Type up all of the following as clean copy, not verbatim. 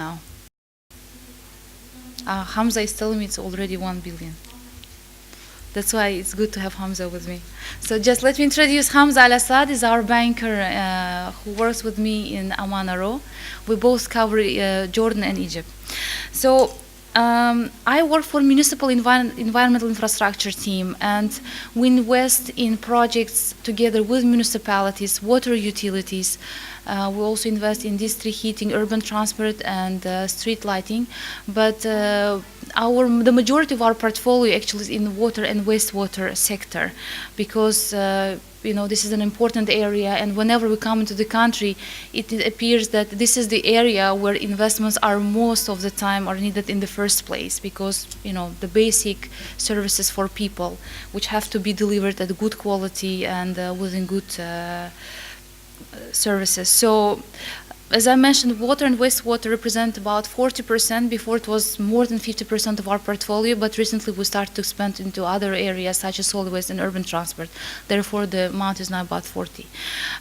now. Hamza is telling me it's already 1 billion. That's why it's good to have Hamza with me. So just let me introduce Hamza Al-Assad is our banker who works with me in Amana Row. We both cover Jordan and Egypt. So I work for municipal environmental infrastructure team, and we invest in projects together with municipalities, water utilities. We also invest in district heating, urban transport, and street lighting. But the majority of our portfolio actually is in the water and wastewater sector, because this is an important area, and whenever we come into the country, it appears that this is the area where investments are most of the time are needed in the first place, because the basic services for people, which have to be delivered at good quality and within good services. So, as I mentioned, water and wastewater represent about 40%. Before it was more than 50% of our portfolio, but recently we started to expand into other areas such as solid waste and urban transport. Therefore, the amount is now about 40.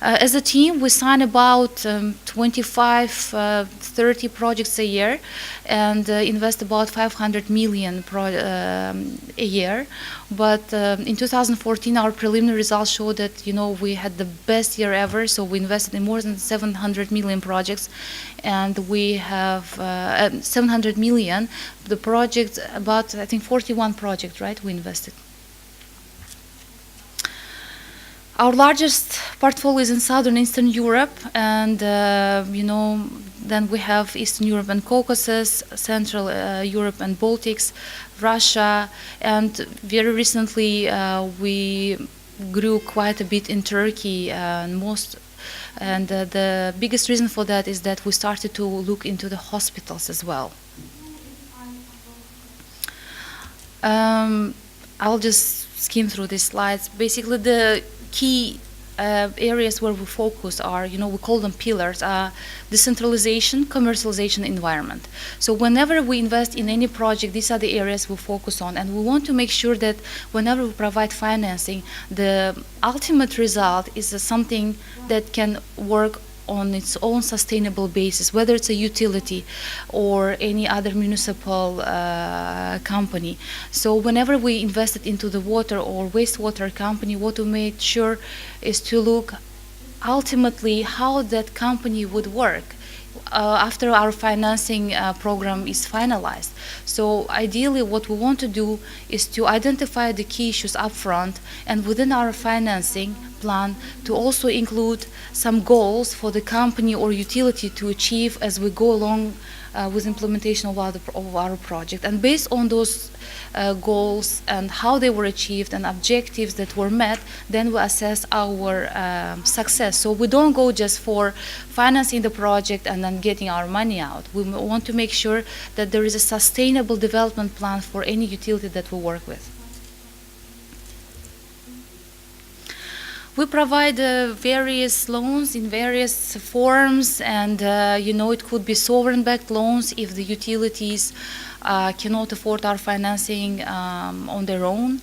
As a team, we sign about 25, 30 projects a year, and invest about 500 million a year. But in 2014, our preliminary results showed that we had the best year ever. So we invested in more than 700 million projects, and we have 700 million. The project, about I think 41 projects, right? We invested. Our largest portfolio is in Southern Eastern Europe, and then we have Eastern Europe and Caucasus, Central Europe and Baltics, Russia, and very recently we grew quite a bit in Turkey, and the biggest reason for that is that we started to look into the hospitals as well. I'll just skim through these slides. Basically, the key areas where we focus are, we call them pillars, decentralization, commercialization, environment. So whenever we invest in any project, these are the areas we focus on, and we want to make sure that whenever we provide financing, the ultimate result is something that can work on its own sustainable basis, whether it's a utility or any other municipal company. So whenever we invested into the water or wastewater company, what we made sure is to look ultimately how that company would work after our financing program is finalized. So ideally what we want to do is to identify the key issues up front, and within our financing plan to also include some goals for the company or utility to achieve as we go along with implementation of our project. And based on those goals and how they were achieved and objectives that were met, then we assess our success. So we don't go just for financing the project and then getting our money out. We want to make sure that there is a sustainable development plan for any utility that we work with. We provide various loans in various forms, and it could be sovereign-backed loans if the utilities cannot afford our financing on their own.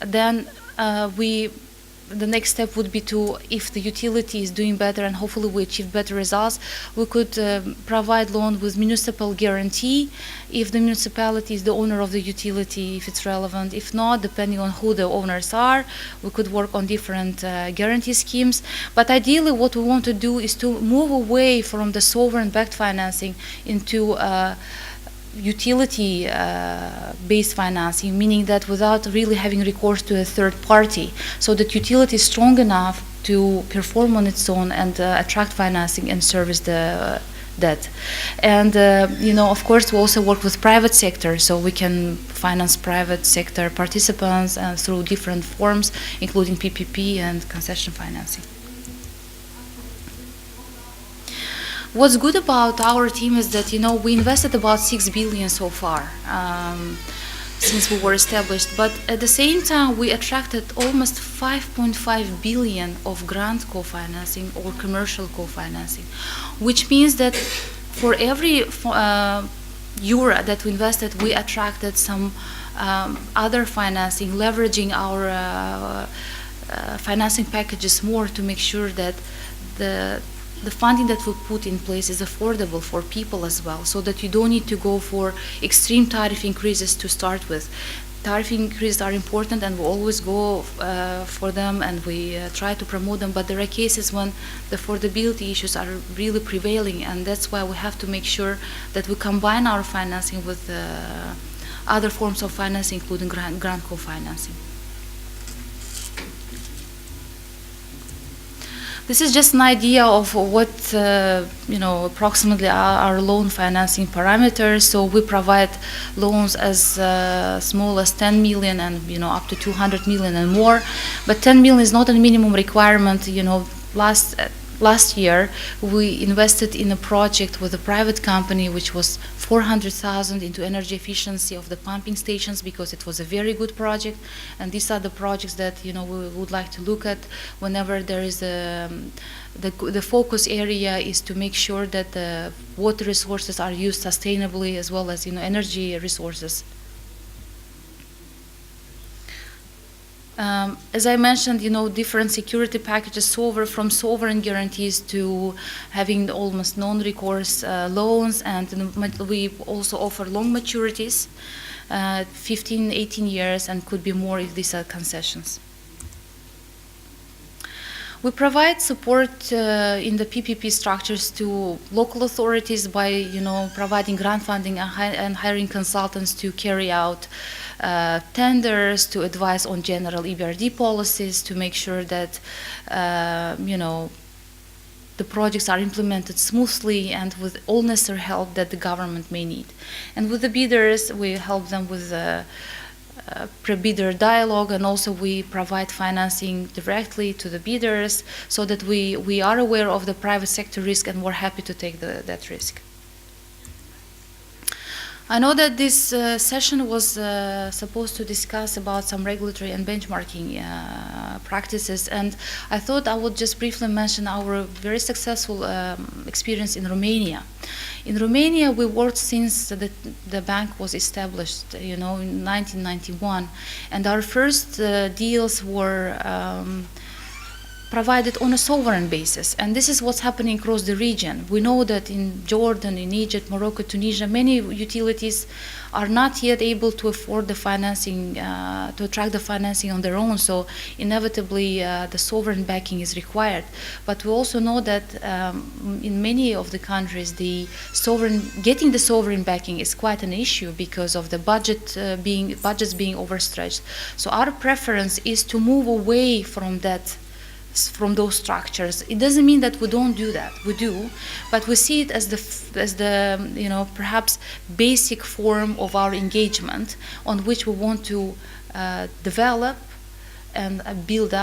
Then the next step would be to, if the utility is doing better and hopefully we achieve better results, we could provide loan with municipal guarantee if the municipality is the owner of the utility, if it's relevant. If not, depending on who the owners are, we could work on different guarantee schemes. But ideally what we want to do is to move away from the sovereign-backed financing into utility-based financing, meaning that without really having recourse to a third party, so that utility is strong enough to perform on its own and attract financing and service the debt. And of course we also work with private sector, so we can finance private sector participants through different forms, including PPP and concession financing. What's good about our team is that we invested about 6 billion so far since we were established, but at the same time we attracted almost 5.5 billion of grant co-financing or commercial co-financing, which means that for every euro that we invested, we attracted some other financing, leveraging our financing packages more to make sure that the the funding that we put in place is affordable for people as well, so that you don't need to go for extreme tariff increases to start with. Tariff increases are important, and we always go for them, and we try to promote them, but there are cases when the affordability issues are really prevailing, and that's why we have to make sure that we combine our financing with other forms of financing, including grant co-financing. This is just an idea of what, approximately our loan financing parameters. So we provide loans as small as 10 million and, up to 200 million and more. But 10 million is not a minimum requirement. Last year, we invested in a project with a private company, which was 400,000 into energy efficiency of the pumping stations, because it was a very good project. And these are the projects that we would like to look at whenever there is the focus area is to make sure that the water resources are used sustainably, as well as energy resources. As I mentioned, different security packages, from sovereign guarantees to having almost non-recourse loans, and we also offer long maturities, 15, 18 years, and could be more if these are concessions. We provide support in the PPP structures to local authorities by, providing grant funding and hiring consultants to carry out tenders, to advise on general EBRD policies, to make sure that, the projects are implemented smoothly and with all necessary help that the government may need. And with the bidders, we help them with pre-bidder dialogue, and also we provide financing directly to the bidders, so that we are aware of the private sector risk, and we're happy to take that risk. I know that this session was supposed to discuss about some regulatory and benchmarking practices, and I thought I would just briefly mention our very successful experience in Romania. In Romania, we worked since the bank was established, in 1991, and our first deals were provided on a sovereign basis, and this is what's happening across the region. We know that in Jordan, in Egypt, Morocco, Tunisia, many utilities are not yet able to afford the financing, to attract the financing on their own, so inevitably the sovereign backing is required. But we also know that in many of the countries, getting the sovereign backing is quite an issue because of the budgets being overstretched. So our preference is to move away from those structures. It doesn't mean that we don't do that. We do, but we see it as the perhaps basic form of our engagement, on which we want to develop and build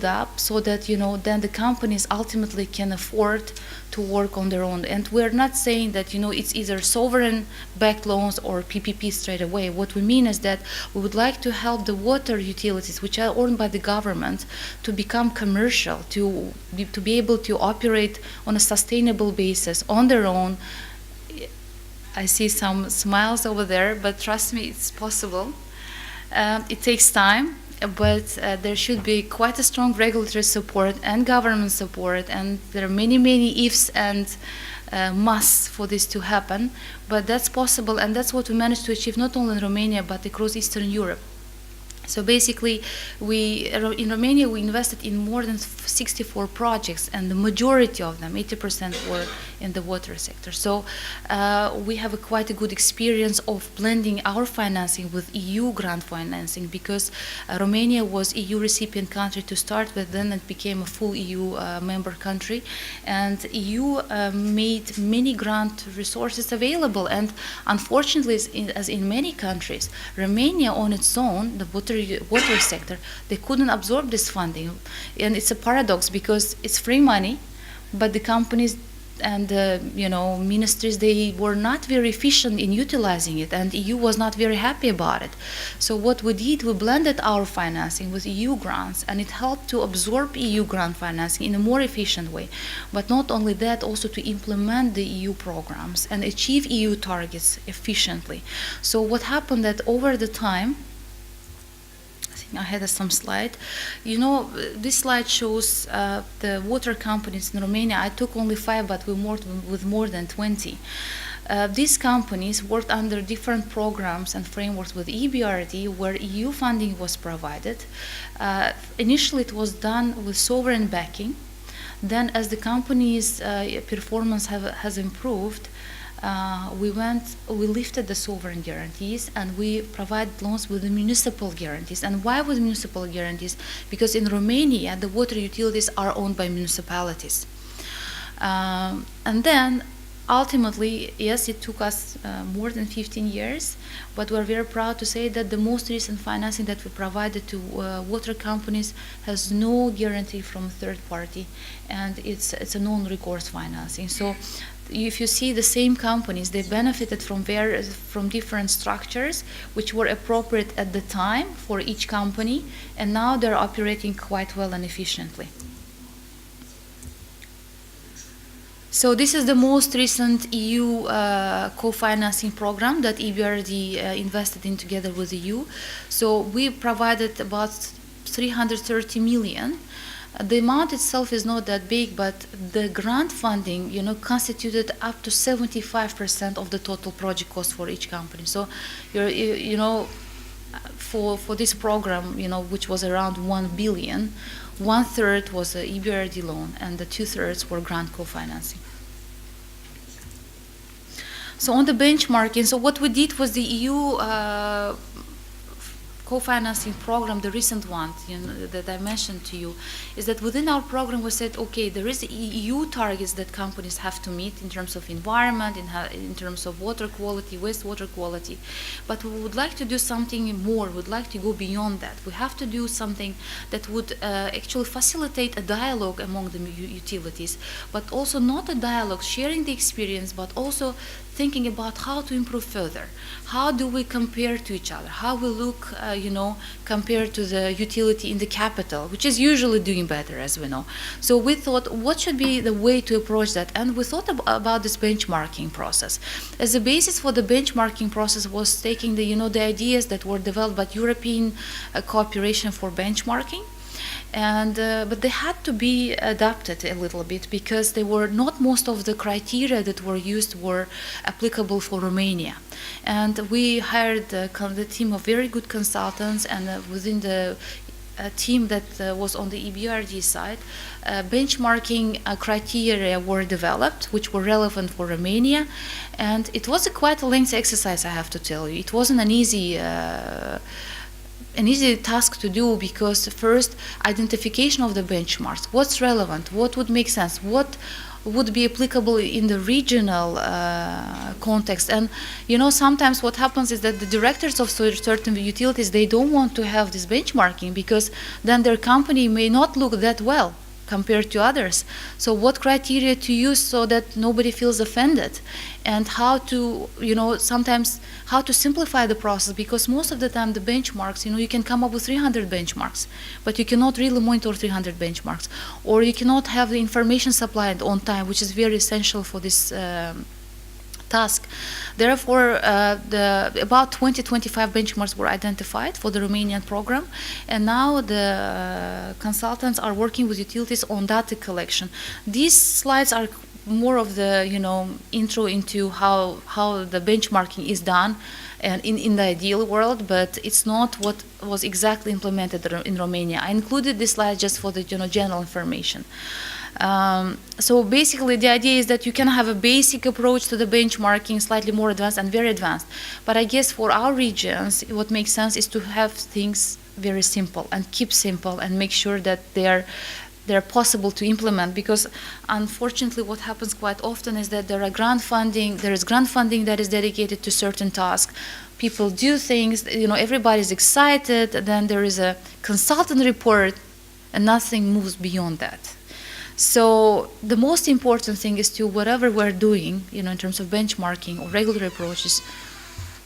up, so that then the companies ultimately can afford to work on their own. And we're not saying that it's either sovereign-backed loans or PPP straight away. What we mean is that we would like to help the water utilities, which are owned by the government, to become commercial, to be able to operate on a sustainable basis on their own. I see some smiles over there, but trust me, it's possible. It takes time, but there should be quite a strong regulatory support and government support, and there are many ifs and musts for this to happen, but that's possible, and that's what we managed to achieve not only in Romania but across Eastern Europe. So basically, in Romania, we invested in more than 64 projects, and the majority of them, 80%, were in the water sector. So we have quite a good experience of blending our financing with EU grant financing, because Romania was EU recipient country to start with, then it became a full EU member country, and EU made many grant resources available. And unfortunately, as in many countries, Romania on its own, the water sector, they couldn't absorb this funding. And it's a paradox, because it's free money, but the companies and the ministries, they were not very efficient in utilizing it, and EU was not very happy about it. So what we did, we blended our financing with EU grants, and it helped to absorb EU grant financing in a more efficient way. But not only that, also to implement the EU programs and achieve EU targets efficiently. So what happened that over the time, I had some slide. You know, this slide shows the water companies in Romania. I took only 5, but with more than 20. These companies worked under different programs and frameworks with EBRD, where EU funding was provided. Initially, it was done with sovereign backing. Then, as the company's performance has improved, we lifted the sovereign guarantees and we provide loans with the municipal guarantees. And why with municipal guarantees? Because in Romania, the water utilities are owned by municipalities. And then, ultimately, yes, it took us more than 15 years, but we're very proud to say that the most recent financing that we provided to water companies has no guarantee from a third party, and it's a non-recourse financing. So if you see the same companies, they benefited from different structures which were appropriate at the time for each company, and now they're operating quite well and efficiently. So this is the most recent EU co-financing program that EBRD invested in together with the EU. So we provided about 330 million. The amount itself is not that big, but the grant funding, constituted up to 75% of the total project cost for each company. So, for this program, which was around 1 billion, 1/3 was a EBRD loan, and the 2/3 were grant co-financing. So on the benchmarking, so what we did was the EU co-financing program, the recent one that I mentioned to you, is that within our program we said, okay, there is EU targets that companies have to meet in terms of environment, in terms of water quality, wastewater quality, but we would like to do something more. We'd like to go beyond that. We have to do something that would actually facilitate a dialogue among the utilities, but also not a dialogue sharing the experience, but also thinking about how to improve further. How do we compare to each other? How we look, compared to the utility in the capital, which is usually doing better, as we know. So we thought, what should be the way to approach that? And we thought about this benchmarking process. As a basis for the benchmarking process was taking the ideas that were developed by European cooperation for benchmarking. And but they had to be adapted a little bit because they were not most of the criteria that were used were applicable for Romania. And we hired the team of very good consultants, and within the team that was on the EBRD side, benchmarking criteria were developed, which were relevant for Romania. And it was quite a lengthy exercise, I have to tell you. It wasn't an easy task to do, because first, identification of the benchmarks, what's relevant, what would make sense, what would be applicable in the regional context. And sometimes what happens is that the directors of certain utilities, they don't want to have this benchmarking because then their company may not look that well compared to others. So what criteria to use so that nobody feels offended, and how to, sometimes how to simplify the process, because most of the time the benchmarks, you can come up with 300 benchmarks, but you cannot really monitor 300 benchmarks, or you cannot have the information supplied on time, which is very essential for this task. Therefore, about 20-25 benchmarks were identified for the Romanian program, and now the consultants are working with utilities on data collection. These slides are more of the intro into how the benchmarking is done, and in the ideal world, but it's not what was exactly implemented in Romania. I included this slide just for the general information. So basically the idea is that you can have a basic approach to the benchmarking, slightly more advanced and very advanced. But I guess for our regions, what makes sense is to have things very simple and keep simple and make sure that they're possible to implement, because unfortunately what happens quite often is that there is grant funding that is dedicated to certain tasks. People do things, everybody's excited, then there is a consultant report and nothing moves beyond that. So the most important thing is to, whatever we're doing, in terms of benchmarking or regular approaches,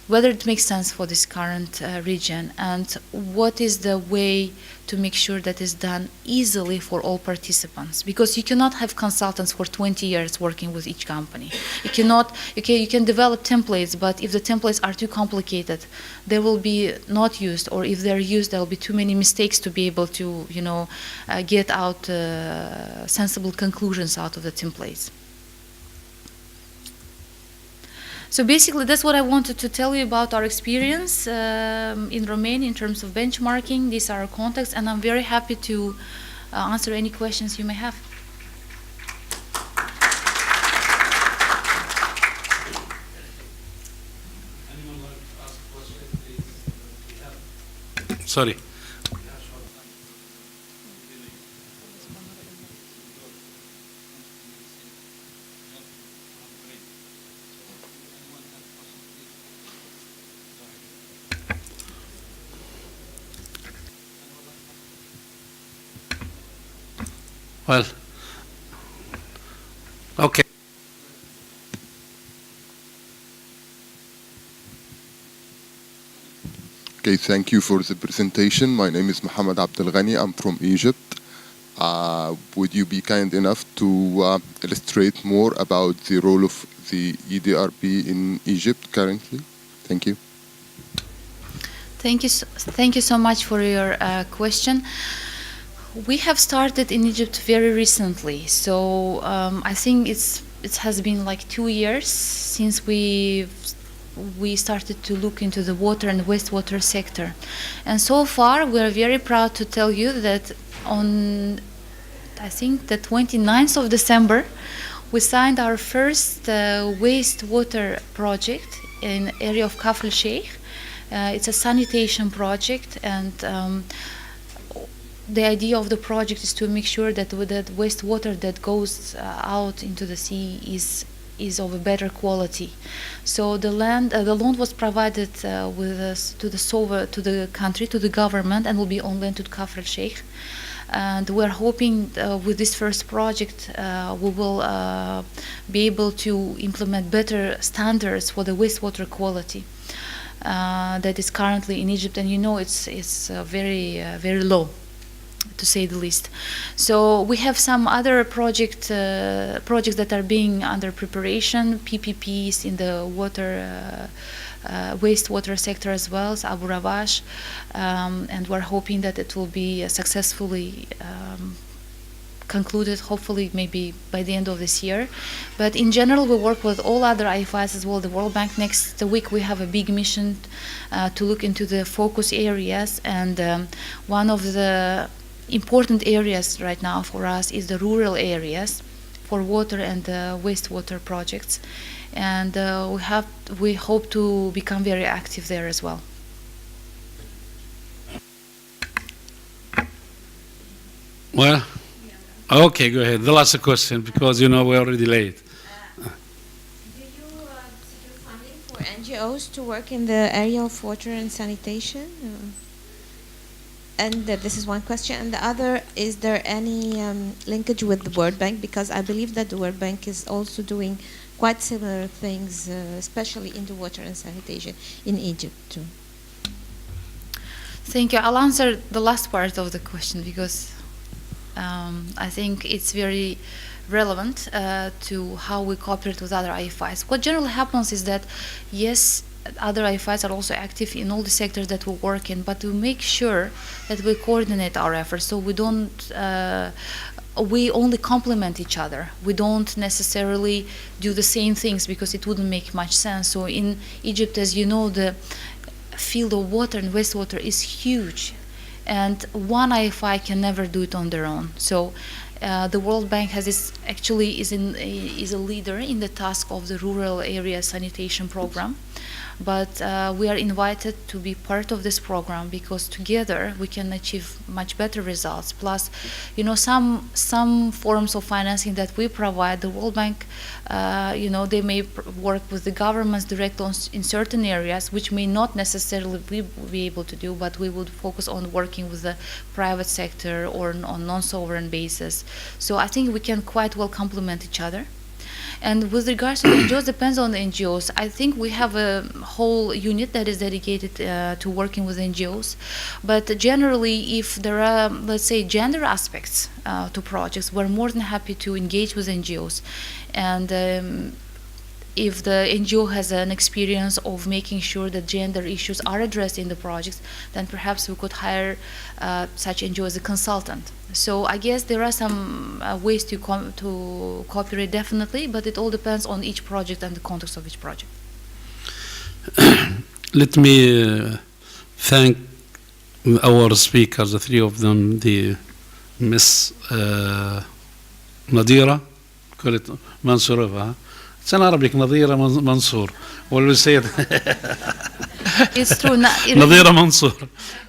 whether it makes sense for this current region, and what is the way to make sure that is done easily for all participants. Because you cannot have consultants for 20 years working with each company. You cannot, you can develop templates, but if the templates are too complicated, they will be not used, or if they're used, there will be too many mistakes to be able to, get out sensible conclusions out of the templates. So basically, that's what I wanted to tell you about our experience in Romania in terms of benchmarking. These are our contacts, and I'm very happy to answer any questions you may have. Anyone like to ask a question, please? Sorry. Well, okay. Okay, thank you for the presentation. My name is Mohammed Abdel Ghani. I'm from Egypt. Would you be kind enough to illustrate more about the role of the EDRB in Egypt currently? Thank you. Thank you so much for your question. We have started in Egypt very recently, so I think it has been like 2 years since we started to look into the water and wastewater sector. And so far, we are very proud to tell you that on, I think, the 29th of December, we signed our first wastewater project in the area of Kafr Sheikh. It's a sanitation project, and the idea of the project is to make sure that that wastewater that goes out into the sea is of a better quality. So the loan was provided to the country, to the government, and will be on land to Kafr Sheikh. And we're hoping with this first project we will be able to implement better standards for the wastewater quality that is currently in Egypt, and it's very low, to say the least. So we have some other projects that are being under preparation, PPPs in the wastewater sector as well as Abu Rabash, and we're hoping that it will be successfully concluded, hopefully maybe by the end of this year. But in general, we work with all other IFIs as well. The World Bank, next week we have a big mission to look into the focus areas, and one of the important areas right now for us is the rural areas for water and wastewater projects, and we hope to become very active there as well. Well, okay, go ahead. The last question, because we're already late. Do you secure funding for NGOs to work in the area of water and sanitation? And this is one question. And the other, is there any linkage with the World Bank? Because I believe that the World Bank is also doing quite similar things, especially in the water and sanitation in Egypt too. Thank you. I'll answer the last part of the question because I think it's very relevant to how we cooperate with other IFIs. What generally happens is that, yes, other IFIs are also active in all the sectors that we work in, but we make sure that we coordinate our efforts, so we don't we only complement each other. We don't necessarily do the same things because it wouldn't make much sense. So in Egypt, as you know, the field of water and wastewater is huge, and one IFI can never do it on their own. So the World Bank is a leader in the task of the rural area sanitation program. But we are invited to be part of this program because together we can achieve much better results. Plus, some forms of financing that we provide, the World Bank, they may work with the governments directly in certain areas, which may not necessarily be able to do, but we would focus on working with the private sector or on non-sovereign basis. So I think we can quite well complement each other. And with regards to the NGOs, depends on the NGOs. I think we have a whole unit that is dedicated to working with NGOs. But generally, if there are, let's say, gender aspects to projects, we're more than happy to engage with NGOs. And if the NGO has an experience of making sure that gender issues are addressed in the projects, then perhaps we could hire such NGO as a consultant. So I guess there are some ways to cooperate, definitely, but it all depends on each project and the context of each project. Let me thank our speakers, the three of them, the Miss Nadira, call it Mansurova. It's an Arabic, Nadira Mansour. What will we say it? It's true. Nadira Mansour.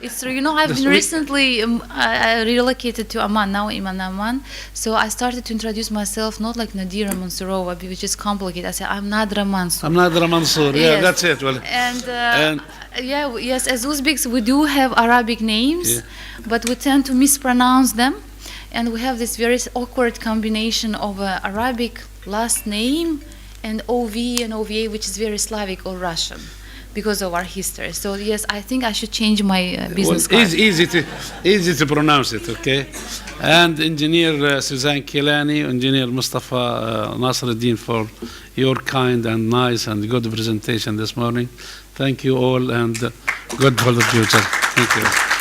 It's true. You know, I've been recently relocated to Amman, now in Amman. So I started to introduce myself not like Nadira Mansurova, which is complicated. I say, I'm Nadra Mansour. I'm Nadira Mansour. Yeah, Yes. that's it. Well, And yes, as Uzbeks, we do have Arabic names, but we tend to mispronounce them. And we have this very awkward combination of Arabic last name and OV and OVA, which is very Slavic or Russian, because of our history. So yes, I think I should change my business card. easy to pronounce it, okay? And Engineer Suzanne Kilani, Engineer Mustafa Nasruddin, for your kind and nice and good presentation this morning. Thank you all, and good for the future. Thank you.